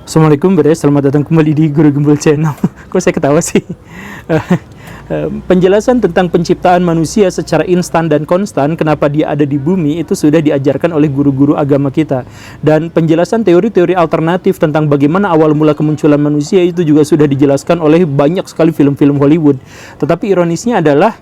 Assalamualaikum Bre, selamat datang kembali di Guru Gembul Channel. Kok saya ketawa sih? Penjelasan tentang penciptaan manusia secara instan dan konstan, kenapa dia ada di bumi, itu sudah diajarkan oleh guru-guru agama kita. Dan penjelasan teori-teori alternatif tentang bagaimana awal mula kemunculan manusia itu juga sudah dijelaskan oleh banyak sekali film-film Hollywood. Tetapi ironisnya adalah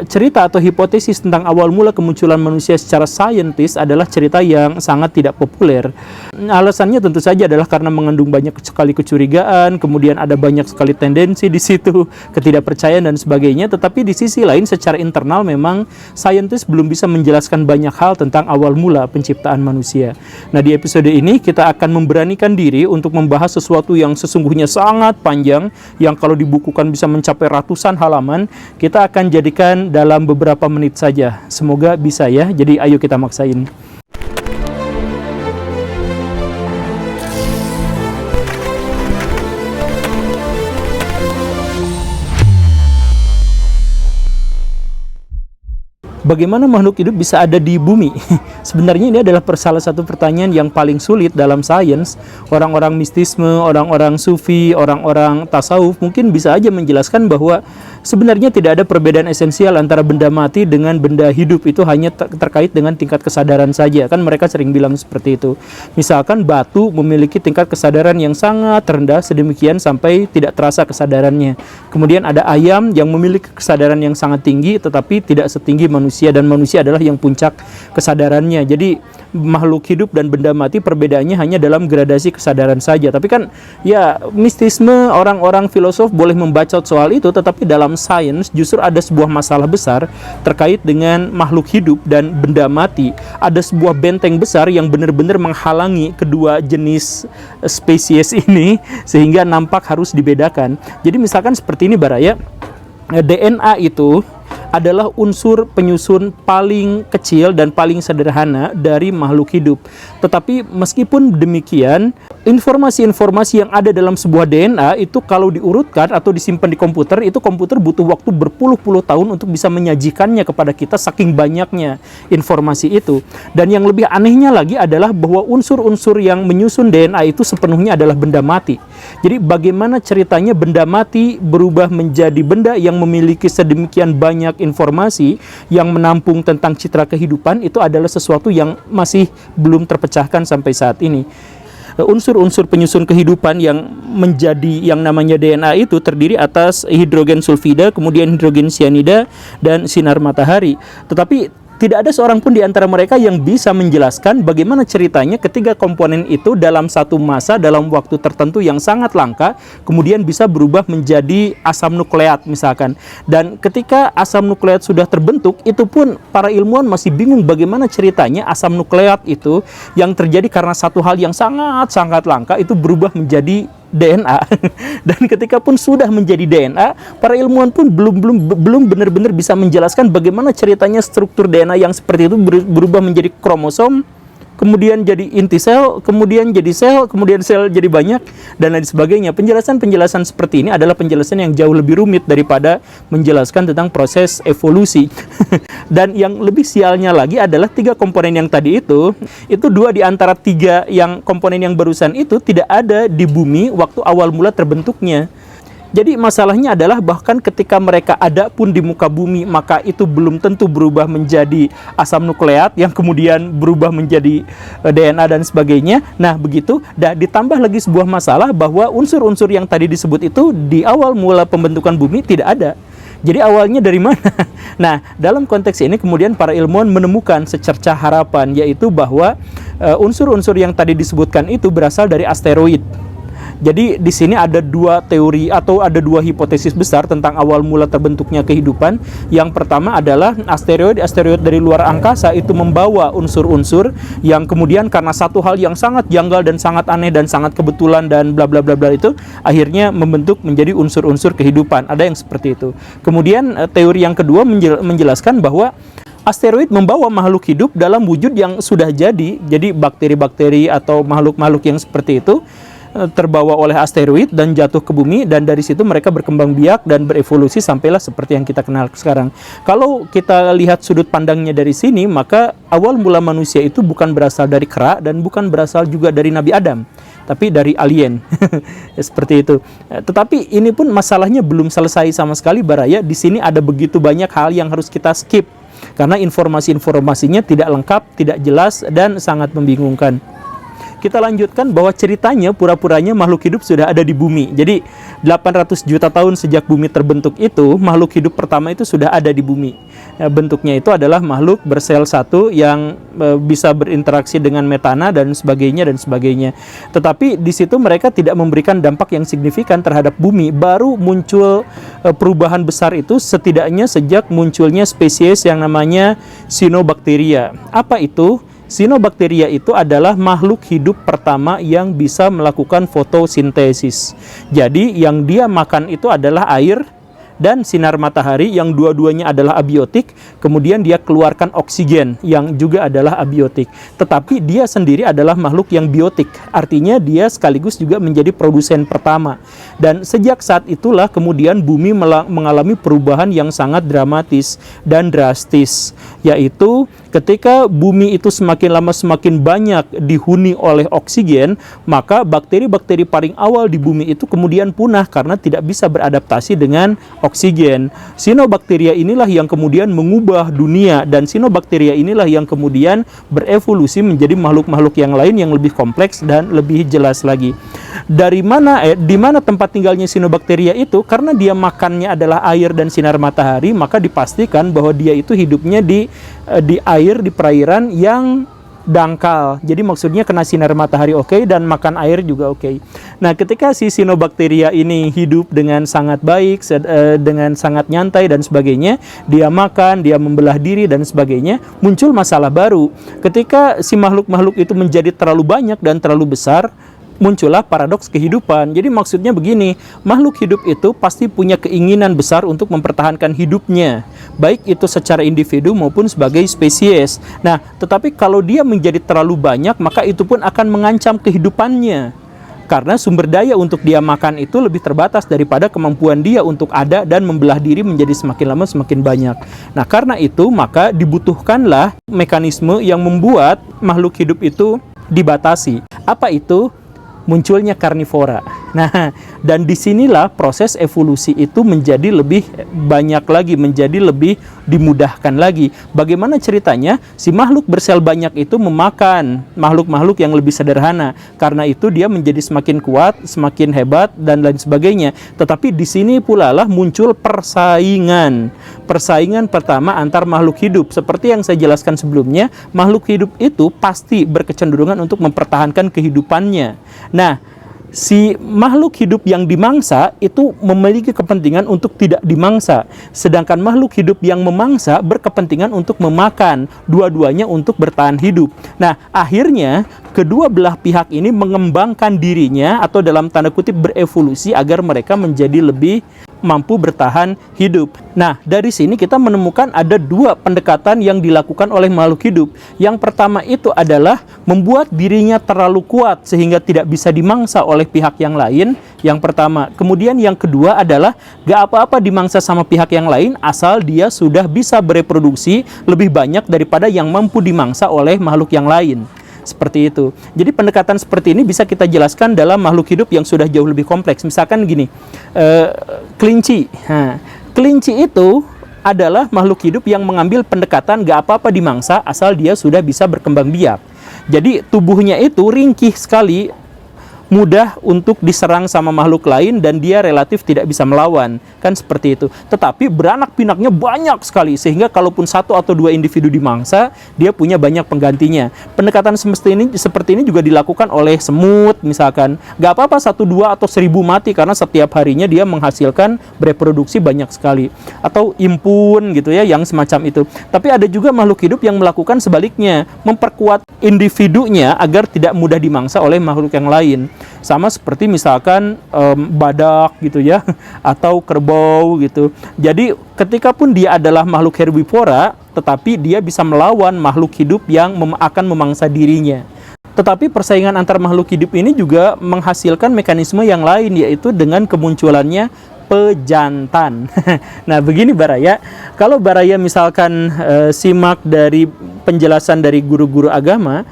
cerita atau hipotesis tentang awal mula kemunculan manusia secara saintis adalah cerita yang sangat tidak populer. Alasannya tentu saja adalah karena mengandung banyak sekali kecurigaan, kemudian ada banyak sekali tendensi di situ, ketidakpercayaan dan sebagainya. Tetapi di sisi lain secara internal memang saintis belum bisa menjelaskan banyak hal tentang awal mula penciptaan manusia. Nah, di episode ini kita akan memberanikan diri untuk membahas sesuatu yang sesungguhnya sangat panjang, yang kalau dibukukan bisa mencapai ratusan halaman. Kita akan jadikan dalam beberapa menit saja. Semoga bisa ya. Jadi ayo kita maksain. Bagaimana makhluk hidup bisa ada di bumi? Sebenarnya ini adalah salah satu pertanyaan yang paling sulit dalam sains. Orang-orang mistisme, orang-orang sufi, orang-orang tasawuf mungkin bisa aja menjelaskan bahwa sebenarnya tidak ada perbedaan esensial antara benda mati dengan benda hidup. Itu hanya terkait dengan tingkat kesadaran saja. Kan mereka sering bilang seperti itu. Misalkan batu memiliki tingkat kesadaran yang sangat rendah, sedemikian sampai tidak terasa kesadarannya. Kemudian ada ayam yang memiliki kesadaran yang sangat tinggi tetapi tidak setinggi manusia, dan manusia adalah yang puncak kesadarannya. Jadi makhluk hidup dan benda mati perbedaannya hanya dalam gradasi kesadaran saja. Tapi kan ya mistisme, orang-orang filosof boleh membacot soal itu, tetapi dalam sains justru ada sebuah masalah besar terkait dengan makhluk hidup dan benda mati. Ada sebuah benteng besar yang benar-benar menghalangi kedua jenis spesies ini sehingga nampak harus dibedakan. Jadi misalkan seperti ini Baraya, DNA itu adalah unsur penyusun paling kecil dan paling sederhana dari makhluk hidup. Tetapi meskipun demikian, informasi-informasi yang ada dalam sebuah DNA itu kalau diurutkan atau disimpan di komputer, itu komputer butuh waktu berpuluh-puluh tahun untuk bisa menyajikannya kepada kita saking banyaknya informasi itu. Dan yang lebih anehnya lagi adalah bahwa unsur-unsur yang menyusun DNA itu sepenuhnya adalah benda mati. Jadi bagaimana ceritanya benda mati berubah menjadi benda yang memiliki sedemikian banyak informasi yang menampung tentang citra kehidupan, itu adalah sesuatu yang masih belum terpecahkan sampai saat ini. Unsur-unsur penyusun kehidupan yang menjadi yang namanya DNA itu terdiri atas hidrogen sulfida, kemudian hidrogen cyanida, dan sinar matahari. Tetapi tidak ada seorang pun di antara mereka yang bisa menjelaskan bagaimana ceritanya ketiga komponen itu dalam satu masa, dalam waktu tertentu yang sangat langka, kemudian bisa berubah menjadi asam nukleat misalkan. Dan ketika asam nukleat sudah terbentuk, itu pun para ilmuwan masih bingung bagaimana ceritanya asam nukleat itu yang terjadi karena satu hal yang sangat-sangat langka itu berubah menjadi DNA. Dan ketika pun sudah menjadi DNA, para ilmuwan pun belum benar-benar bisa menjelaskan bagaimana ceritanya struktur DNA yang seperti itu berubah menjadi kromosom, kemudian jadi inti sel, kemudian jadi sel, kemudian sel jadi banyak, dan lain sebagainya. Penjelasan-penjelasan seperti ini adalah penjelasan yang jauh lebih rumit daripada menjelaskan tentang proses evolusi. Dan yang lebih sialnya lagi adalah tiga komponen yang tadi itu dua di antara tiga yang komponen yang barusan itu tidak ada di bumi waktu awal mula terbentuknya. Jadi masalahnya adalah bahkan ketika mereka ada pun di muka bumi, maka itu belum tentu berubah menjadi asam nukleat yang kemudian berubah menjadi DNA dan sebagainya. Nah begitu, dan ditambah lagi sebuah masalah bahwa unsur-unsur yang tadi disebut itu di awal mula pembentukan bumi tidak ada. Jadi awalnya dari mana? Nah, dalam konteks ini kemudian para ilmuwan menemukan secercah harapan, yaitu bahwa unsur-unsur yang tadi disebutkan itu berasal dari asteroid. Jadi di sini ada dua teori atau ada dua hipotesis besar tentang awal mula terbentuknya kehidupan. Yang pertama adalah asteroid dari luar angkasa itu membawa unsur-unsur yang kemudian karena satu hal yang sangat janggal dan sangat aneh dan sangat kebetulan dan bla bla bla bla itu akhirnya membentuk menjadi unsur-unsur kehidupan. Ada yang seperti itu. Kemudian teori yang kedua menjelaskan bahwa asteroid membawa makhluk hidup dalam wujud yang sudah jadi bakteri-bakteri atau makhluk-makhluk yang seperti itu terbawa oleh asteroid dan jatuh ke bumi, dan dari situ mereka berkembang biak dan berevolusi sampailah seperti yang kita kenal sekarang. Kalau kita lihat sudut pandangnya dari sini, maka awal mula manusia itu bukan berasal dari kera dan bukan berasal juga dari Nabi Adam, tapi dari alien. Seperti itu. Tetapi ini pun masalahnya belum selesai sama sekali, Baraya. Di sini ada begitu banyak hal yang harus kita skip karena informasi-informasinya tidak lengkap, tidak jelas, dan sangat membingungkan. Kita lanjutkan bahwa ceritanya pura-puranya makhluk hidup sudah ada di bumi. Jadi 800 juta tahun sejak bumi terbentuk itu, makhluk hidup pertama itu sudah ada di bumi. Bentuknya itu adalah makhluk bersel satu yang bisa berinteraksi dengan metana dan sebagainya dan sebagainya. Tetapi di situ mereka tidak memberikan dampak yang signifikan terhadap bumi. Baru muncul perubahan besar itu setidaknya sejak munculnya spesies yang namanya Cyanobacteria. Apa itu? Cyanobacteria itu adalah makhluk hidup pertama yang bisa melakukan fotosintesis. Jadi yang dia makan itu adalah air dan sinar matahari yang dua-duanya adalah abiotik, kemudian dia keluarkan oksigen yang juga adalah abiotik. Tetapi dia sendiri adalah makhluk yang biotik, artinya dia sekaligus juga menjadi produsen pertama. Dan sejak saat itulah kemudian bumi mengalami perubahan yang sangat dramatis dan drastis, yaitu ketika bumi itu semakin lama semakin banyak dihuni oleh oksigen, maka bakteri-bakteri paling awal di bumi itu kemudian punah karena tidak bisa beradaptasi dengan oksigen. Cyanobacteria inilah yang kemudian mengubah dunia, dan Cyanobacteria inilah yang kemudian berevolusi menjadi makhluk-makhluk yang lain yang lebih kompleks dan lebih jelas lagi. Di mana tempat tinggalnya Cyanobacteria itu? Karena dia makannya adalah air dan sinar matahari, maka dipastikan bahwa dia itu hidupnya di air, di perairan yang dangkal. Jadi maksudnya kena sinar matahari oke, dan makan air juga oke. Nah, ketika si Cyanobacteria ini hidup dengan sangat baik, dengan sangat nyantai dan sebagainya, dia makan, dia membelah diri dan sebagainya, muncul masalah baru. Ketika si makhluk-makhluk itu menjadi terlalu banyak dan terlalu besar, muncullah paradoks kehidupan. Jadi maksudnya begini, makhluk hidup itu pasti punya keinginan besar untuk mempertahankan hidupnya, baik itu secara individu maupun sebagai spesies. Nah, tetapi kalau dia menjadi terlalu banyak, maka itu pun akan mengancam kehidupannya, karena sumber daya untuk dia makan itu lebih terbatas daripada kemampuan dia untuk ada dan membelah diri menjadi semakin lama semakin banyak. Nah, karena itu maka dibutuhkanlah mekanisme yang membuat makhluk hidup itu dibatasi. Apa itu? Munculnya karnivora. Nah, dan disinilah proses evolusi itu menjadi lebih banyak lagi, menjadi lebih dimudahkan lagi. Bagaimana ceritanya? Si makhluk bersel banyak itu memakan makhluk-makhluk yang lebih sederhana. Karena itu dia menjadi semakin kuat, semakin hebat, dan lain sebagainya. Tetapi di sini pula lah muncul persaingan. Persaingan pertama antar makhluk hidup. Seperti yang saya jelaskan sebelumnya, makhluk hidup itu pasti berkecenderungan untuk mempertahankan kehidupannya. Nah, si makhluk hidup yang dimangsa itu memiliki kepentingan untuk tidak dimangsa. Sedangkan makhluk hidup yang memangsa berkepentingan untuk memakan. Dua-duanya untuk bertahan hidup. Nah, akhirnya kedua belah pihak ini mengembangkan dirinya atau dalam tanda kutip berevolusi agar mereka menjadi lebih mampu bertahan hidup. Nah, dari sini kita menemukan ada dua pendekatan yang dilakukan oleh makhluk hidup. Yang pertama itu adalah membuat dirinya terlalu kuat sehingga tidak bisa dimangsa oleh pihak yang lain. Yang pertama. Kemudian yang kedua adalah gak apa-apa dimangsa sama pihak yang lain asal dia sudah bisa bereproduksi lebih banyak daripada yang mampu dimangsa oleh makhluk yang lain. Seperti itu. Jadi pendekatan seperti ini bisa kita jelaskan dalam makhluk hidup yang sudah jauh lebih kompleks. Misalkan gini, kelinci. Nah, kelinci itu adalah makhluk hidup yang mengambil pendekatan gak apa-apa dimangsa asal dia sudah bisa berkembang biak. Jadi tubuhnya itu ringkih sekali, mudah untuk diserang sama makhluk lain, dan dia relatif tidak bisa melawan, kan seperti itu. Tetapi beranak pinaknya banyak sekali sehingga kalaupun satu atau dua individu dimangsa, dia punya banyak penggantinya. Pendekatan seperti ini juga dilakukan oleh semut misalkan. Gak apa-apa 1, 2 atau 1000 mati karena setiap harinya dia menghasilkan bereproduksi banyak sekali. Atau impun gitu ya, yang semacam itu. Tapi ada juga makhluk hidup yang melakukan sebaliknya, memperkuat individunya agar tidak mudah dimangsa oleh makhluk yang lain. Sama seperti misalkan badak gitu ya, atau kerbau gitu. Jadi ketika pun dia adalah makhluk herbivora, tetapi dia bisa melawan makhluk hidup yang akan memangsa dirinya. Tetapi persaingan antar makhluk hidup ini juga menghasilkan mekanisme yang lain, yaitu dengan kemunculannya pejantan. Nah, begini Baraya, kalau Baraya misalkan simak dari penjelasan dari guru-guru agama,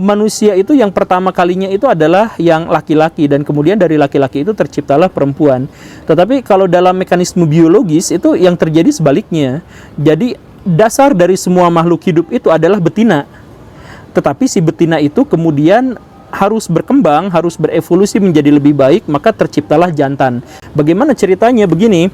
manusia itu yang pertama kalinya itu adalah yang laki-laki, dan kemudian dari laki-laki itu terciptalah perempuan. Tetapi kalau dalam mekanisme biologis itu yang terjadi sebaliknya. Jadi dasar dari semua makhluk hidup itu adalah betina. Tetapi si betina itu kemudian harus berkembang, harus berevolusi menjadi lebih baik, maka terciptalah jantan. Bagaimana ceritanya? Begini,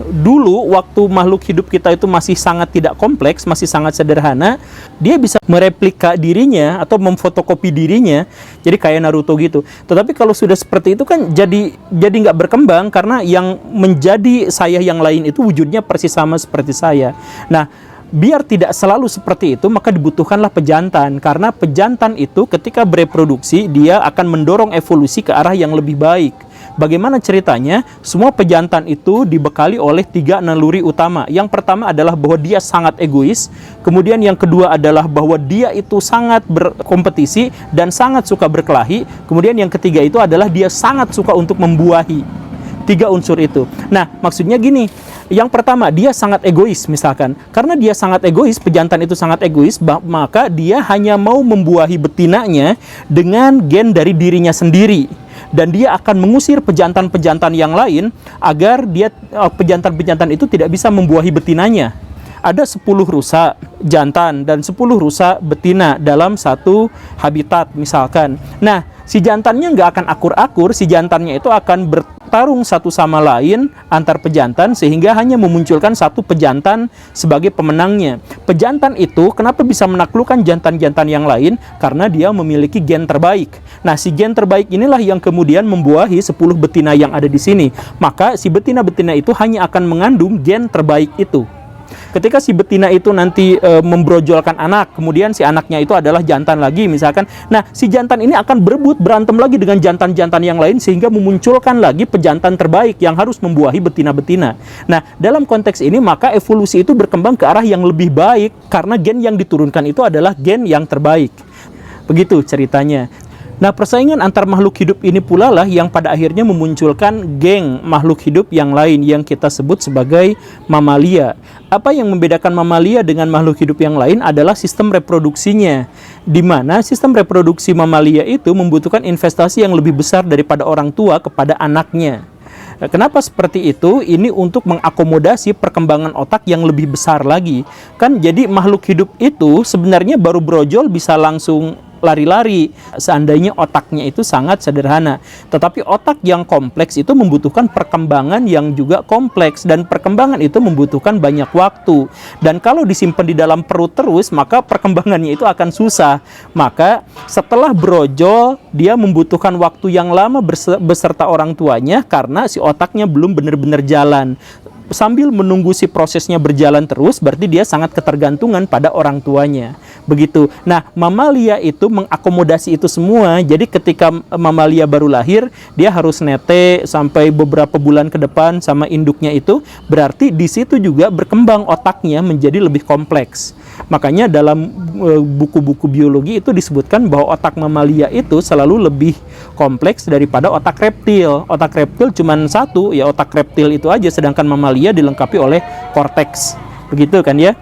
dulu waktu makhluk hidup kita itu masih sangat tidak kompleks, masih sangat sederhana, dia bisa mereplika dirinya atau memfotokopi dirinya, jadi kayak Naruto gitu. Tetapi kalau sudah seperti itu kan jadi nggak berkembang, karena yang menjadi saya yang lain itu wujudnya persis sama seperti saya. Nah, biar tidak selalu seperti itu, maka dibutuhkanlah pejantan. Karena pejantan itu ketika bereproduksi, dia akan mendorong evolusi ke arah yang lebih baik. Bagaimana ceritanya? Semua pejantan itu dibekali oleh 3 naluri utama. Yang pertama adalah bahwa dia sangat egois. Kemudian yang kedua adalah bahwa dia itu sangat berkompetisi dan sangat suka berkelahi. Kemudian yang ketiga itu adalah dia sangat suka untuk membuahi. 3 unsur itu. Nah, maksudnya gini, yang pertama, dia sangat egois misalkan. Karena dia sangat egois, pejantan itu sangat egois, maka dia hanya mau membuahi betinanya dengan gen dari dirinya sendiri. Dan dia akan mengusir pejantan-pejantan yang lain agar pejantan-pejantan itu tidak bisa membuahi betinanya. Ada 10 rusa jantan dan 10 rusa betina dalam satu habitat misalkan. Nah, si jantannya nggak akan akur-akur, si jantannya itu akan bertarung satu sama lain antar pejantan, sehingga hanya memunculkan satu pejantan sebagai pemenangnya. Pejantan itu kenapa bisa menaklukkan jantan-jantan yang lain? Karena dia memiliki gen terbaik. Nah, si gen terbaik inilah yang kemudian membuahi 10 betina yang ada di sini. Maka si betina-betina itu hanya akan mengandung gen terbaik itu. Ketika si betina itu nanti membrojolkan anak, kemudian si anaknya itu adalah jantan lagi misalkan. Nah, si jantan ini akan berebut, berantem lagi dengan jantan-jantan yang lain, sehingga memunculkan lagi pejantan terbaik yang harus membuahi betina-betina. Nah, dalam konteks ini maka evolusi itu berkembang ke arah yang lebih baik, karena gen yang diturunkan itu adalah gen yang terbaik. Begitu ceritanya. Nah, persaingan antar makhluk hidup ini pula lah yang pada akhirnya memunculkan geng makhluk hidup yang lain yang kita sebut sebagai mamalia. Apa yang membedakan mamalia dengan makhluk hidup yang lain adalah sistem reproduksinya, di mana sistem reproduksi mamalia itu membutuhkan investasi yang lebih besar daripada orang tua kepada anaknya. Kenapa seperti itu? Ini untuk mengakomodasi perkembangan otak yang lebih besar lagi. Kan jadi makhluk hidup itu sebenarnya baru brojol bisa langsung lari-lari seandainya otaknya itu sangat sederhana. Tetapi otak yang kompleks itu membutuhkan perkembangan yang juga kompleks, dan perkembangan itu membutuhkan banyak waktu. Dan kalau disimpan di dalam perut terus, maka perkembangannya itu akan susah. Maka setelah brojol, dia membutuhkan waktu yang lama beserta orang tuanya karena si otaknya belum benar-benar jalan. Sambil menunggu si prosesnya berjalan terus, berarti dia sangat ketergantungan pada orang tuanya. Begitu. Nah, mamalia itu mengakomodasi itu semua. Jadi ketika mamalia baru lahir, dia harus nete sampai beberapa bulan ke depan sama induknya itu. Berarti di situ juga berkembang otaknya menjadi lebih kompleks. Makanya dalam buku-buku biologi itu disebutkan bahwa otak mamalia itu selalu lebih kompleks daripada otak reptil. Otak reptil cuma satu, ya otak reptil itu aja, sedangkan mamalia dilengkapi oleh korteks. Begitu kan ya?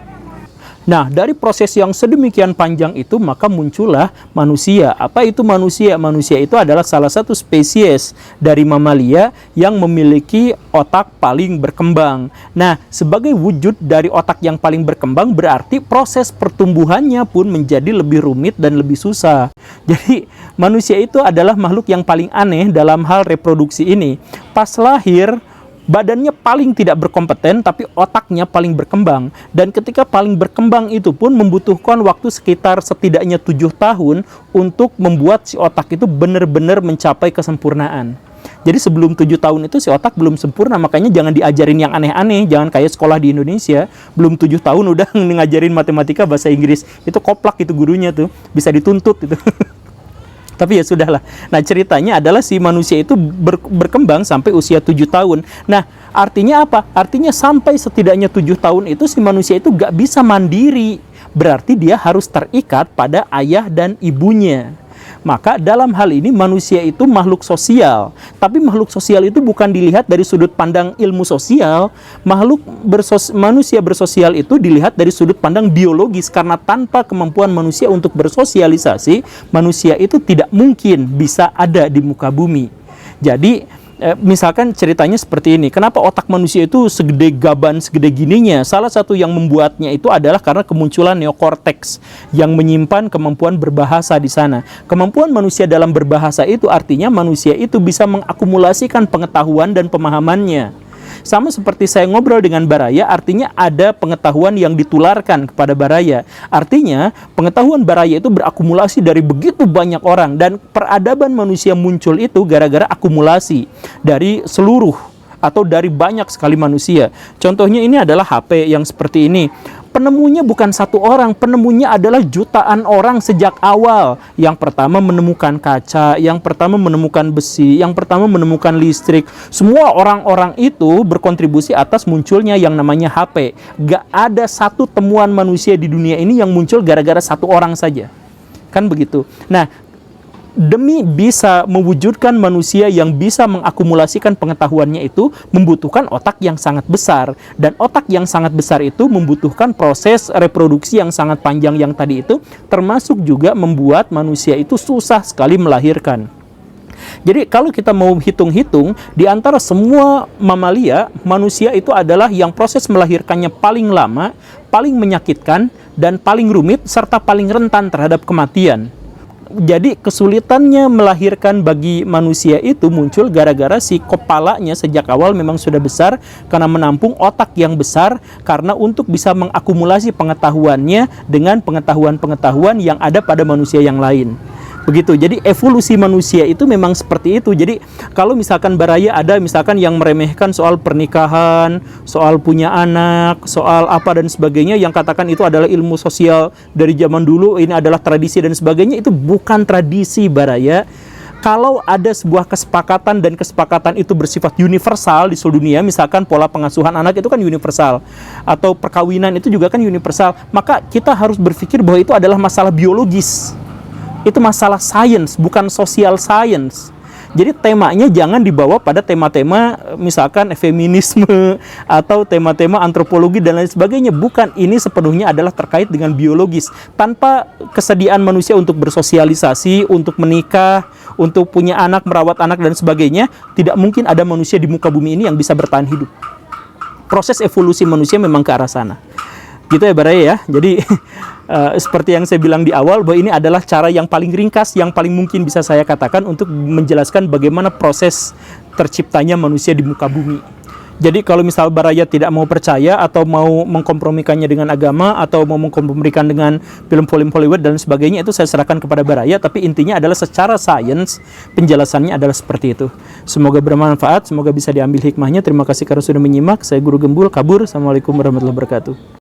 Nah, dari proses yang sedemikian panjang itu, maka muncullah manusia. Apa itu manusia? Manusia itu adalah salah satu spesies dari mamalia yang memiliki otak paling berkembang. Nah, sebagai wujud dari otak yang paling berkembang, berarti proses pertumbuhannya pun menjadi lebih rumit dan lebih susah. Jadi, manusia itu adalah makhluk yang paling aneh dalam hal reproduksi ini. Pas lahir, badannya paling tidak berkompeten, tapi otaknya paling berkembang. Dan ketika paling berkembang itu pun membutuhkan waktu sekitar setidaknya 7 tahun untuk membuat si otak itu benar-benar mencapai kesempurnaan. Jadi sebelum 7 tahun itu si otak belum sempurna, makanya jangan diajarin yang aneh-aneh, jangan kayak sekolah di Indonesia, belum 7 tahun udah ngajarin matematika, bahasa Inggris, itu koplak itu gurunya tuh, bisa dituntut itu. Tapi ya sudahlah. Nah, ceritanya adalah si manusia itu berkembang sampai usia 7 tahun. Nah, Artinya apa? Artinya sampai setidaknya 7 tahun itu si manusia itu gak bisa mandiri. Berarti dia harus terikat pada ayah dan ibunya. Maka dalam hal ini manusia itu makhluk sosial. Tapi makhluk sosial itu bukan dilihat dari sudut pandang ilmu sosial. Manusia bersosial itu dilihat dari sudut pandang biologis. Karena tanpa kemampuan manusia untuk bersosialisasi, manusia itu tidak mungkin bisa ada di muka bumi. Jadi misalkan ceritanya seperti ini, kenapa otak manusia itu segede gaban, segede gininya? Salah satu yang membuatnya itu adalah karena kemunculan neokorteks yang menyimpan kemampuan berbahasa di sana. Kemampuan manusia dalam berbahasa itu artinya manusia itu bisa mengakumulasikan pengetahuan dan pemahamannya. Sama seperti saya ngobrol dengan Baraya, artinya ada pengetahuan yang ditularkan kepada Baraya. Artinya pengetahuan Baraya itu berakumulasi dari begitu banyak orang, dan peradaban manusia muncul itu gara-gara akumulasi dari seluruh atau dari banyak sekali manusia. Contohnya ini adalah HP yang seperti ini. Penemunya bukan satu orang, penemunya adalah jutaan orang sejak awal. Yang pertama menemukan kaca, yang pertama menemukan besi, yang pertama menemukan listrik. Semua orang-orang itu berkontribusi atas munculnya yang namanya HP. Gak ada satu temuan manusia di dunia ini yang muncul gara-gara satu orang saja. Kan begitu. Nah, demi bisa mewujudkan manusia yang bisa mengakumulasikan pengetahuannya itu membutuhkan otak yang sangat besar. Dan otak yang sangat besar itu membutuhkan proses reproduksi yang sangat panjang yang tadi itu, termasuk juga membuat manusia itu susah sekali melahirkan. Jadi kalau kita mau hitung-hitung, di antara semua mamalia, manusia itu adalah yang proses melahirkannya paling lama, paling menyakitkan, dan paling rumit, serta paling rentan terhadap kematian. Jadi kesulitannya melahirkan bagi manusia itu muncul gara-gara si kepalanya sejak awal memang sudah besar karena menampung otak yang besar, karena untuk bisa mengakumulasi pengetahuannya dengan pengetahuan-pengetahuan yang ada pada manusia yang lain. Begitu. Jadi evolusi manusia itu memang seperti itu. Jadi kalau misalkan Baraya ada misalkan yang meremehkan soal pernikahan, soal punya anak, soal apa dan sebagainya, yang katakan itu adalah ilmu sosial dari zaman dulu, ini adalah tradisi dan sebagainya, itu bukan tradisi Baraya. Kalau ada sebuah kesepakatan dan kesepakatan itu bersifat universal di seluruh dunia, misalkan pola pengasuhan anak itu kan universal, atau perkawinan itu juga kan universal, maka kita harus berpikir bahwa itu adalah masalah biologis. Itu masalah sains, bukan social science. Jadi temanya jangan dibawa pada tema-tema misalkan feminisme atau tema-tema antropologi dan lain sebagainya. Bukan, ini sepenuhnya adalah terkait dengan biologis. Tanpa kesediaan manusia untuk bersosialisasi, untuk menikah, untuk punya anak, merawat anak dan sebagainya, tidak mungkin ada manusia di muka bumi ini yang bisa bertahan hidup. Proses evolusi manusia memang ke arah sana. Gitu ya Baraya ya. Jadi seperti yang saya bilang di awal, bahwa ini adalah cara yang paling ringkas, yang paling mungkin bisa saya katakan untuk menjelaskan bagaimana proses terciptanya manusia di muka bumi. Jadi kalau misal Baraya tidak mau percaya atau mau mengkompromikannya dengan agama atau mau mengkompromikan dengan film-film Hollywood dan sebagainya, itu saya serahkan kepada Baraya. Tapi intinya adalah secara sains penjelasannya adalah seperti itu. Semoga bermanfaat, semoga bisa diambil hikmahnya. Terima kasih karena sudah menyimak. Saya Guru Gembul, kabur. Assalamualaikum warahmatullahi wabarakatuh.